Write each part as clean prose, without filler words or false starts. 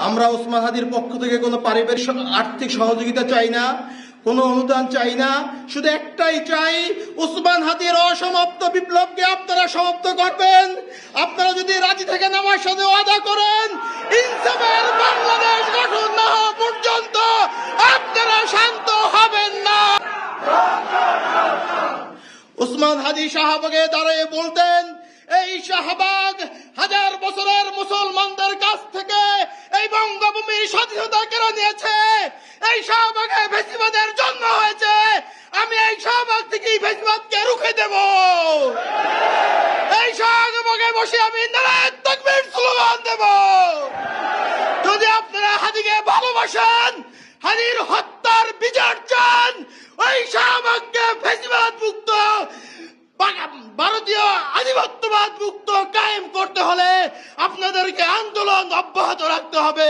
আমরা ওসমান হাদির পক্ষ থেকে কোনো পারিবারিক আর্থিক সহযোগিতা চাই না, কোনো অনুদান চাই না, শুধু একটাই চাই, ওসমান হাদির অসমাপ্ত বিপ্লবকে আপনারা সমাপ্ত করবেন। আপনারা যদি রাজি থাকেন আমার সাথে ওয়াদা করেন, ইনসাফের বাংলাদেশ গঠন না হওয়া পর্যন্ত আপনারা শান্ত হবেন না। ওসমান হাদি শাহবাগে দাঁড়িয়ে বলতেন, এই শাহবাগ হাজার বছরের মুসলমানদের কাছ থেকে এই বঙ্গভূমির স্বাধীনতা কেড়ে নিয়েছে। এই শাহবাগে ফ্যাসিবাদের জন্ম হয়েছে। আমি এই শাহবাগ থেকে ফ্যাসিবাদকে রুখে দেব। এই শাহবাগে বসে আমি নারায়ে তাকবীর স্লোগান দেব। যদি আপনারা হাদিকে ভালোবাসেন, হাদির হত্যার বিচার চান, ওই শাহবাগকে ফ্যাসিবাদ মুক্ত, ভারতীয় আধিপত্যবাদ মুক্ত কায়েম করতে হলে আপনাদেরকে আন্দোলন অব্যাহত রাখতে হবে।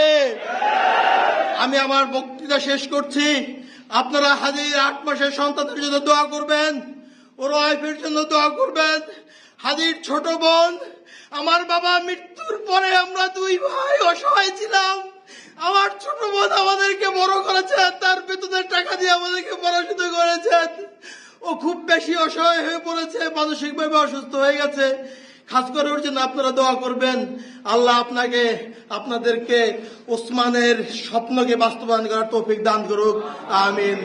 আমি আমার বক্তৃতা শেষ করছি। আপনারা হাদির 8 মাসের সন্তানের জন্য দোয়া করবেন, ওর ওয়াইফের জন্য দোয়া করবেন। হাদির ছোট বোন, আমার বাবা মৃত্যুর পরে আমরা 2 ভাই অসহায় ছিলাম। আমার ছোট বোন আমাদেরকে বড় করেছে, তার বেতনের টাকা দিয়ে আমাদেরকে পড়াশোনা করেছেন। ও খুব বেশি অসহায় হয়ে পড়েছে, মানসিকভাবে অসুস্থ হয়ে গেছে। খাস করে ওর জন্য আপনারা দোয়া করবেন। আল্লাহ আপনাদেরকে ওসমানের স্বপ্নকে বাস্তবায়ন করার তৌফিক দান করুক। আমিন।